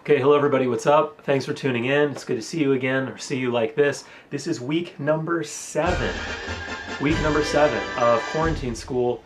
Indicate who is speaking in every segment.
Speaker 1: Okay, hello everybody, what's up? Thanks for tuning in. It's good to see you again, or see you like this. This is week number 7. Week number 7 of quarantine school.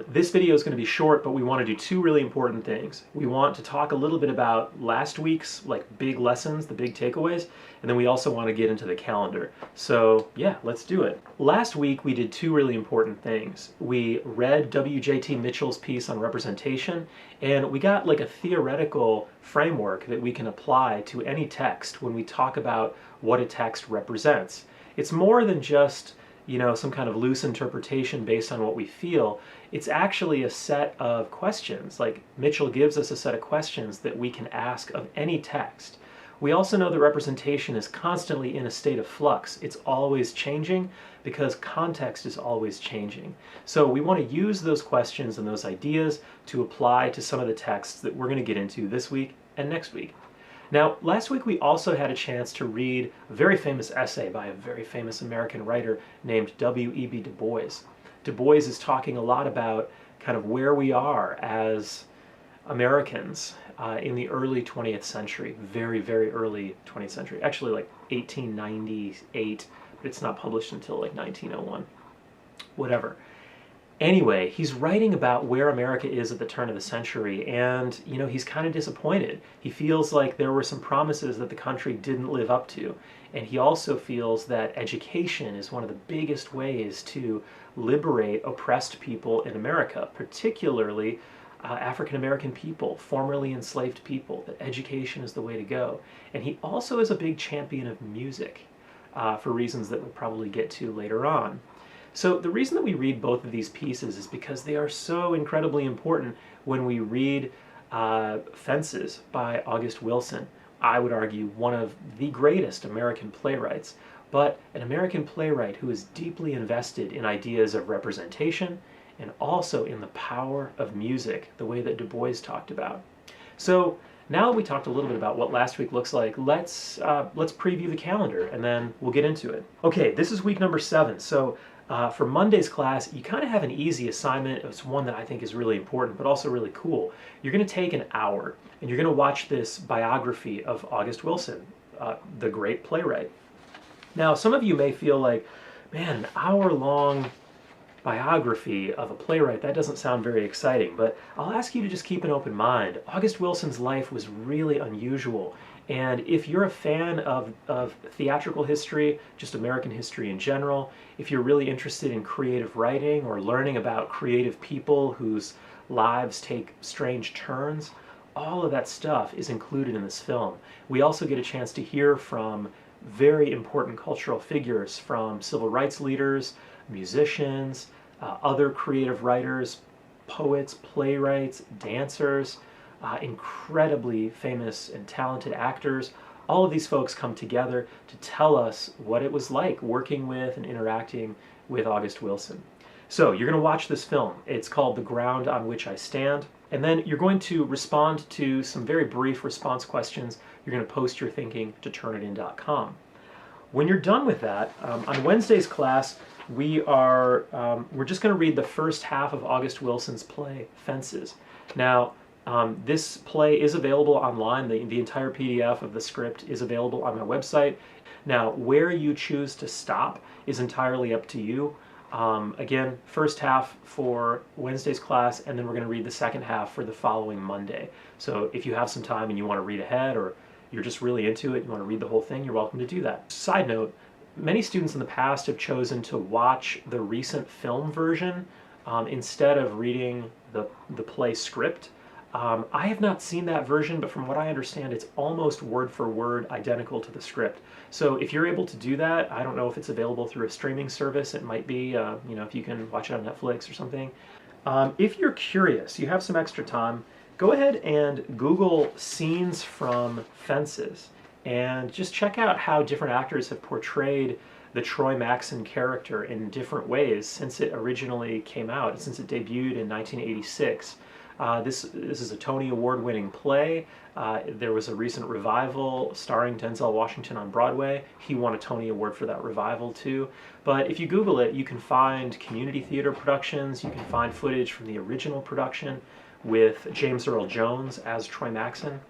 Speaker 1: This video is going to be short, but we want to do two really important things. We want to talk a little bit about last week's big lessons, the big takeaways, and then we also want to get into the calendar. So yeah, let's do it. Last week we did two really important things. We read W.J.T. Mitchell's piece on representation, and we got a theoretical framework that we can apply to any text when we talk about what a text represents. It's more than just some kind of loose interpretation based on what we feel. It's actually a set of questions. Mitchell gives us a set of questions that we can ask of any text. We also know that representation is constantly in a state of flux. It's always changing because context is always changing. So we want to use those questions and those ideas to apply to some of the texts that we're going to get into this week and next week. Now, last week we also had a chance to read a very famous essay by a very famous American writer named W.E.B. Du Bois. Du Bois is talking a lot about kind of where we are as Americans in the early 20th century, very, very early 20th century, actually 1898, but it's not published until 1901, whatever. Anyway, he's writing about where America is at the turn of the century, and he's kind of disappointed. He feels like there were some promises that the country didn't live up to, and he also feels that education is one of the biggest ways to liberate oppressed people in America, particularly African American people, formerly enslaved people, that education is the way to go. And he also is a big champion of music for reasons that we'll probably get to later on. So the reason that we read both of these pieces is because they are so incredibly important when we read Fences by August Wilson. I would argue one of the greatest American playwrights, but an American playwright who is deeply invested in ideas of representation and also in the power of music, the way that Du Bois talked about. So now that we talked a little bit about what last week looks like, let's preview the calendar and then we'll get into it. Okay, this is week number 7. So for Monday's class, you kind of have an easy assignment. It's one that I think is really important, but also really cool. You're going to take an hour, and you're going to watch this biography of August Wilson, the great playwright. Now, some of you may feel like, man, an hour-long biography of a playwright, that doesn't sound very exciting, but I'll ask you to just keep an open mind. August Wilson's life was really unusual. And if you're a fan of theatrical history, just American history in general, if you're really interested in creative writing or learning about creative people whose lives take strange turns, all of that stuff is included in this film. We also get a chance to hear from very important cultural figures, from civil rights leaders, musicians, other creative writers, poets, playwrights, dancers, incredibly famous and talented actors. All of these folks come together to tell us what it was like working with and interacting with August Wilson. So you're going to watch this film. It's called The Ground on Which I Stand. And then you're going to respond to some very brief response questions. You're going to post your thinking to turnitin.com. When you're done with that, on Wednesday's class, we're just going to read the first half of August Wilson's play, Fences. Now, this play is available online. The entire PDF of the script is available on my website. Now, where you choose to stop is entirely up to you. Again, first half for Wednesday's class, and then we're going to read the second half for the following Monday. So if you have some time and you want to read ahead, or you're just really into it, you want to read the whole thing, you're welcome to do that. Side note, many students in the past have chosen to watch the recent film version instead of reading the play script. I have not seen that version, but from what I understand, it's almost word for word identical to the script. So if you're able to do that, I don't know if it's available through a streaming service. It might be, if you can watch it on Netflix or something. If you're curious, you have some extra time, go ahead and Google scenes from Fences and just check out how different actors have portrayed the Troy Maxson character in different ways since it originally came out, since it debuted in 1986. This is a Tony Award-winning play. There was a recent revival starring Denzel Washington on Broadway. He won a Tony Award for that revival too. But if you Google it, you can find community theater productions, you can find footage from the original production with James Earl Jones as Troy Maxson.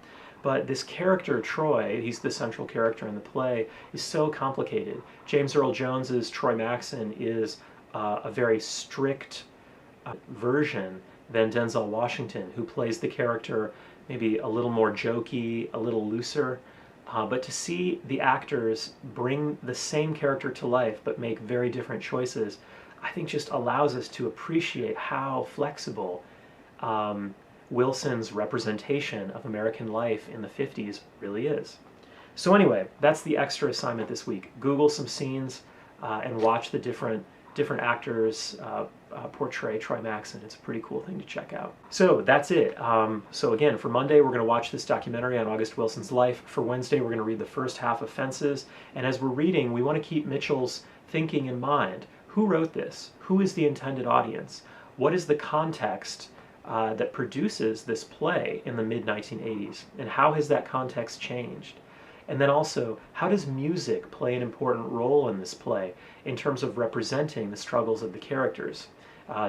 Speaker 1: But this character, Troy, he's the central character in the play, is so complicated. James Earl Jones's Troy Maxson is a very strict version than Denzel Washington, who plays the character maybe a little more jokey, a little looser. But to see the actors bring the same character to life but make very different choices, I think just allows us to appreciate how flexible Wilson's representation of American life in the 50s really is. So anyway, that's the extra assignment this week. Google some scenes and watch the different actors portray Troy Maxson. It's a pretty cool thing to check out. So that's it. So again, for Monday, we're going to watch this documentary on August Wilson's life. For Wednesday, we're going to read the first half of Fences. And as we're reading, we want to keep Mitchell's thinking in mind. Who wrote this? Who is the intended audience? What is the context that produces this play in the mid-1980s? And how has that context changed? And then also, how does music play an important role in this play in terms of representing the struggles of the characters?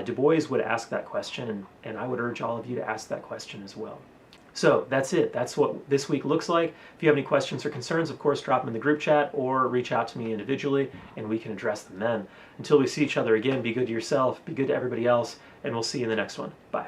Speaker 1: Du Bois would ask that question, and I would urge all of you to ask that question as well. So that's it. That's what this week looks like. If you have any questions or concerns, of course, drop them in the group chat or reach out to me individually, and we can address them then. Until we see each other again, be good to yourself, be good to everybody else, and we'll see you in the next one. Bye.